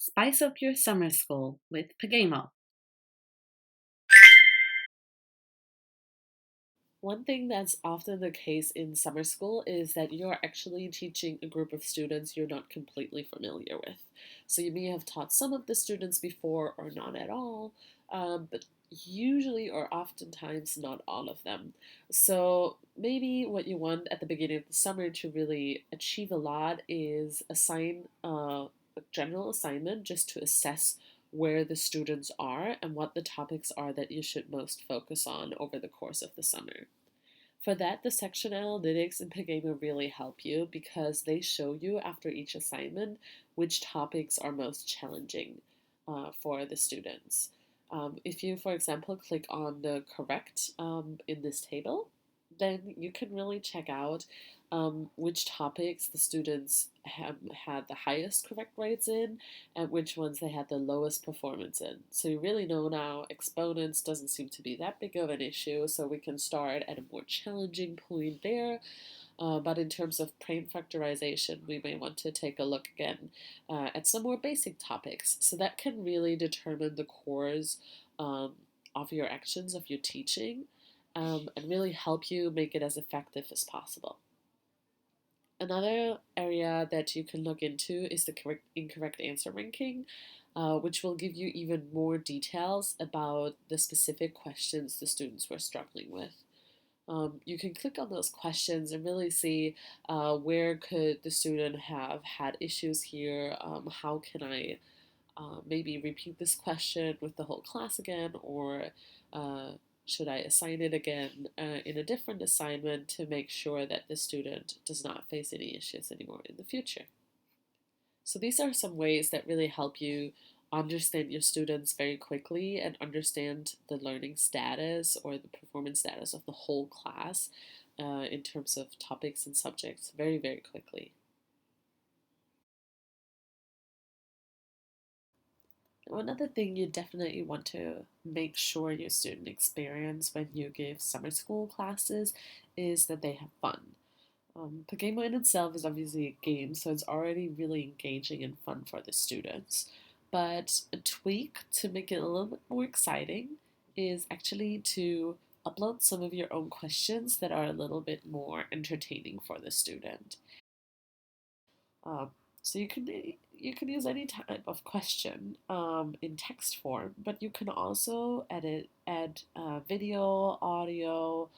Spice up your summer school with PaGamO. One thing that's often the case in summer school is that you're actually teaching a group of students you're not completely familiar with. So you may have taught some of the students before or not at all, but usually or oftentimes not all of them. So maybe what you want at the beginning of the summer to really achieve a lot is assign a general assignment just to assess where the students are and what the topics are that you should most focus on over the course of the summer. For that, the section analytics in PaGamO really help you because they show you after each assignment which topics are most challenging for the students. If you, for example, click on the correct in this table, then you can really check out which topics the students have had the highest correct rates in and which ones they had the lowest performance in. So you really know now exponents doesn't seem to be that big of an issue, so we can start at a more challenging point there. But in terms of prime factorization, we may want to take a look again at some more basic topics. So that can really determine the cores um, of your actions, of your teaching, and really help you make it as effective as possible. Another area that you can look into is the incorrect answer ranking, which will give you even more details about the specific questions the students were struggling with. You can click on those questions and really see where could the student have had issues here. How can I maybe repeat this question with the whole class again, or uh, should I assign it again in a different assignment to make sure that the student does not face any issues anymore in the future? So these are some ways that really help you understand your students very quickly and understand the learning status or the performance status of the whole class in terms of topics and subjects very, very quickly. Another thing you definitely want to make sure your student experience when you give summer school classes is that they have fun. PaGamO in itself is obviously a game, so it's already really engaging and fun for the students. But a tweak to make it a little bit more exciting is actually to upload some of your own questions that are a little bit more entertaining for the student. Um, so you can use any type of question in text form, but you can also add video, audio,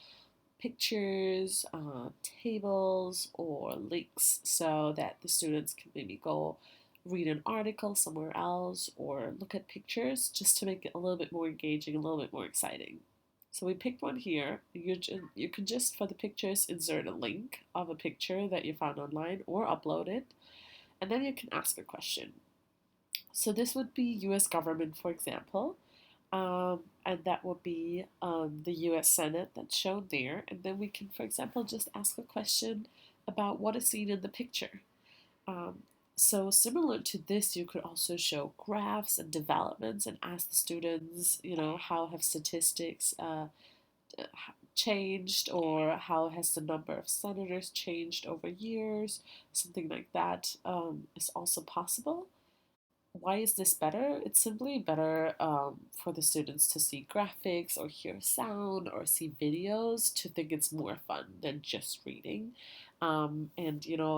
pictures, tables, or links so that the students can maybe go read an article somewhere else or look at pictures just to make it a little bit more engaging, a little bit more exciting. So we picked one here. You can just, for the pictures, insert a link of a picture that you found online or upload it, and then you can ask a question. So this would be US government, for example, and that would be the US Senate that's shown there. And then we can, for example, just ask a question about what is seen in the picture. Um, so similar to this, you could also show graphs and developments and ask the students, how have statistics changed, or how has the number of senators changed over years? Something like that is also possible. Why is this better? It's simply better for the students to see graphics or hear sound or see videos to think it's more fun than just reading. And,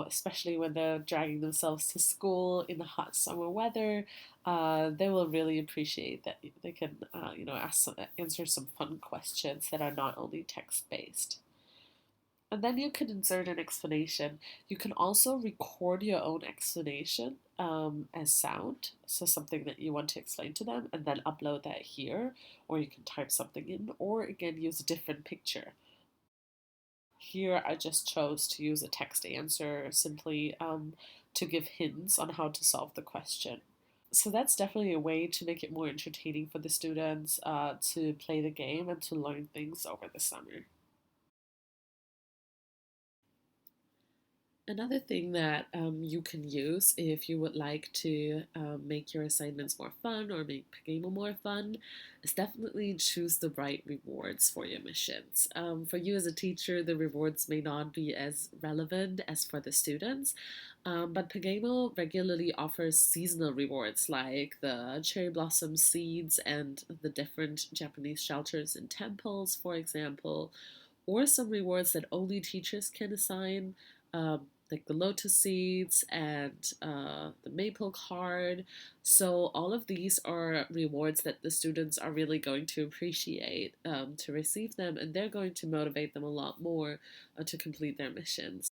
especially when they're dragging themselves to school in the hot summer weather, they will really appreciate that they can, answer some fun questions that are not only text based. And then you can insert an explanation. You can also record your own explanation as sound, so something that you want to explain to them, and then upload that here, or you can type something in, or again use a different picture. Here I just chose to use a text answer simply to give hints on how to solve the question. So that's definitely a way to make it more entertaining for the students to play the game and to learn things over the summer. Another thing that you can use if you would like to make your assignments more fun or make PaGamO more fun is definitely choose the right rewards for your missions. For you as a teacher, the rewards may not be as relevant as for the students, but PaGamO regularly offers seasonal rewards like the cherry blossom seeds and the different Japanese shelters and temples, for example, or some rewards that only teachers can assign, like the lotus seeds and the maple card. So all of these are rewards that the students are really going to appreciate to receive them, and they're going to motivate them a lot more to complete their missions.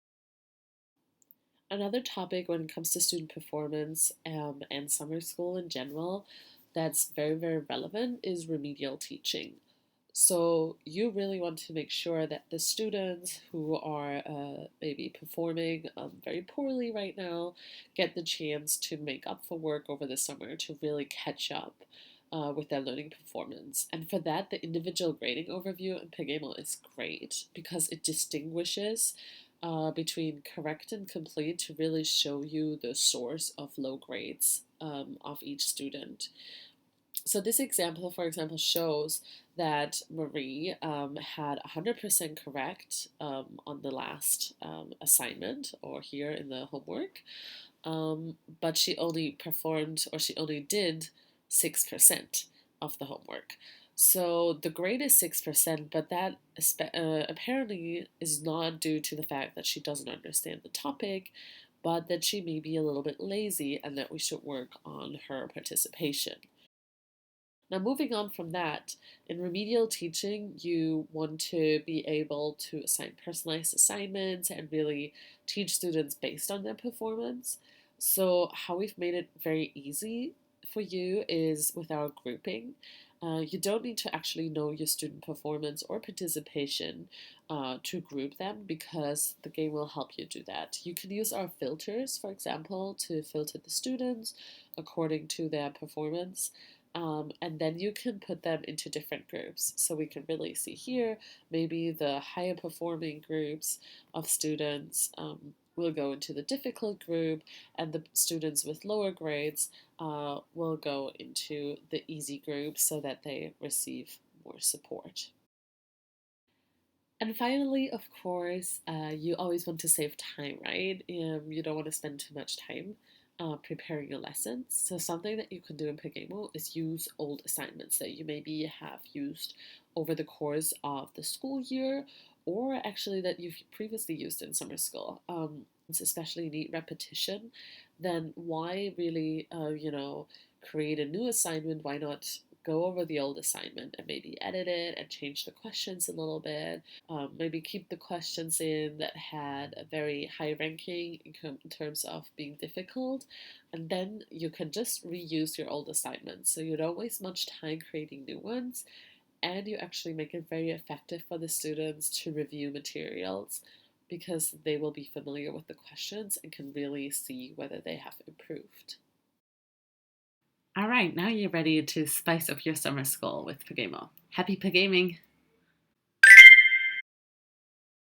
Another topic when it comes to student performance and summer school in general that's very, very relevant is remedial teaching. So you really want to make sure that the students who are maybe performing very poorly right now get the chance to make up for work over the summer to really catch up with their learning performance. And for that, the individual grading overview in PaGamO is great because it distinguishes between correct and complete to really show you the source of low grades of each student. So this example, for example, shows that Marie had 100% correct on the last assignment or here in the homework, but she only performed or she only did 6% of the homework. So the grade is 6%, but that apparently is not due to the fact that she doesn't understand the topic, but that she may be a little bit lazy and that we should work on her participation. Now, moving on from that, in remedial teaching, you want to be able to assign personalized assignments and really teach students based on their performance. So, how we've made it very easy for you is with our grouping. You don't need to actually know your student performance or participation to group them because the game will help you do that. You can use our filters, for example, to filter the students according to their performance. And then you can put them into different groups. So we can really see here, maybe the higher performing groups of students will go into the difficult group, and the students with lower grades will go into the easy group so that they receive more support. And finally, of course, you always want to save time, right? You don't want to spend too much time preparing your lessons. So something that you can do in PaGamO is use old assignments that you maybe have used over the course of the school year, or actually that you've previously used in summer school. Especially need repetition, then why really, create a new assignment? Why not go over the old assignment and maybe edit it and change the questions a little bit? Maybe keep the questions in that had a very high ranking in terms of being difficult, and then you can just reuse your old assignments. So you don't waste much time creating new ones, and you actually make it very effective for the students to review materials because they will be familiar with the questions and can really see whether they have improved. All right, now you're ready to spice up your summer school with PaGamO. Happy PaGaming!